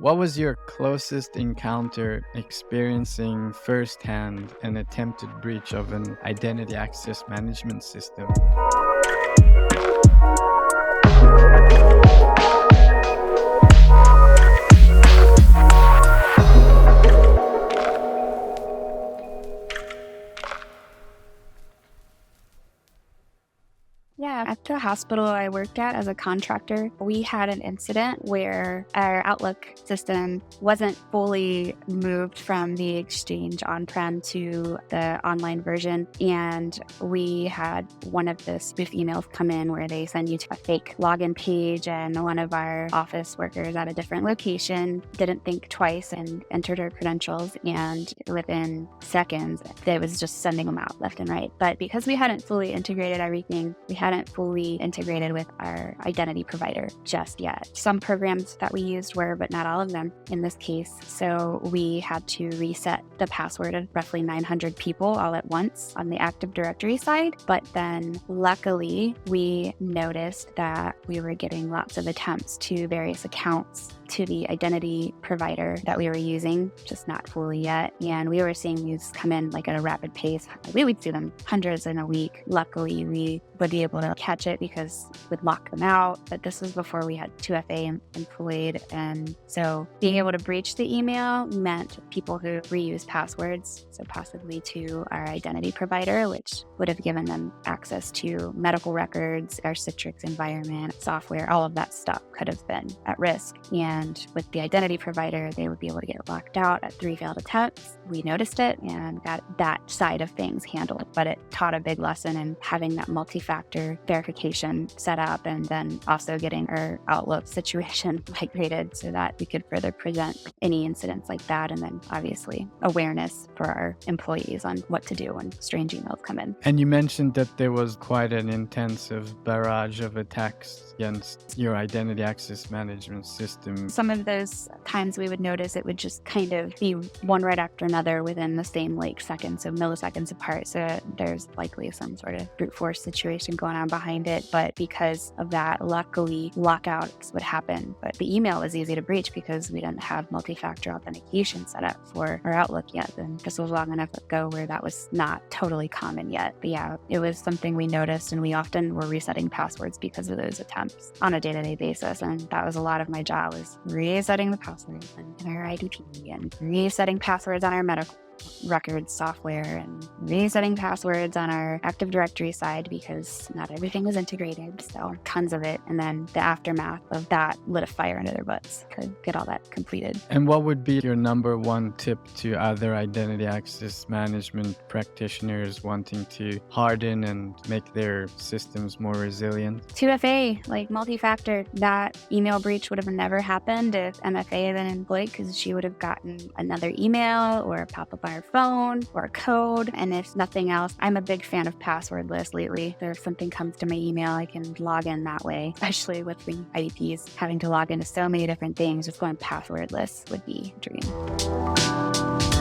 What was your closest encounter experiencing firsthand an attempted breach of an identity access management system? Yeah, at the hospital I worked at as a contractor, we had an incident where our Outlook system wasn't fully moved from the Exchange on-prem to the online version. And we had one of the spoof emails come in where they send you to a fake login page, and one of our office workers at a different location didn't think twice and entered her credentials. And within seconds, it was just sending them out left and right. But because we hadn't fully integrated everything, we hadn't fully integrated with our identity provider just yet. Some programs that we used were, but not all of them in this case. So we had to reset the password of roughly 900 people all at once on the Active Directory side. But then luckily, we noticed that we were getting lots of attempts to various accounts to the identity provider that we were using, just not fully yet. And we were seeing these come in like at a rapid pace. We would see them hundreds in a week. Luckily, we would be able to catch it because we'd lock them out. But this was before we had 2FA employed. And so being able to breach the email meant people who reuse passwords, so possibly to our identity provider, which would have given them access to medical records, our Citrix environment, software, all of that stuff could have been at risk. And with the identity provider, they would be able to get locked out at 3 failed attempts. We noticed it and got that side of things handled, but it taught a big lesson in having that multi-factor verification set up, and then also getting our Outlook situation migrated so that we could further prevent any incidents like that. And then obviously awareness for our employees on what to do when strange emails come in. And you mentioned that there was quite an intensive barrage of attacks against your identity access management system. Some of those times we would notice it would just kind of be one right after another within the same seconds, so milliseconds apart. So there's likely some sort of brute force situation going on behind it. But because of that, luckily lockouts would happen. But the email was easy to breach because we didn't have multi-factor authentication set up for our Outlook yet. And this was long enough ago where that was not totally common yet. But yeah, it was something we noticed, and we often were resetting passwords because of those attempts on a day-to-day basis. And that was a lot of my job, was resetting the passwords in our IDP and resetting passwords on our medical records software and resetting passwords on our Active Directory side because not everything was integrated. So tons of it. And then the aftermath of that lit a fire under their butts to get all that completed. And what would be your number one tip to other identity access management practitioners wanting to harden and make their systems more resilient? 2FA, like multi-factor, that email breach would have never happened if MFA had been employed, because she would have gotten another email or a pop-up on her phone or a code. And if nothing else, I'm a big fan of passwordless lately. If something comes to my email, I can log in that way, especially with the IDPs having to log into so many different things. Just going passwordless would be a dream.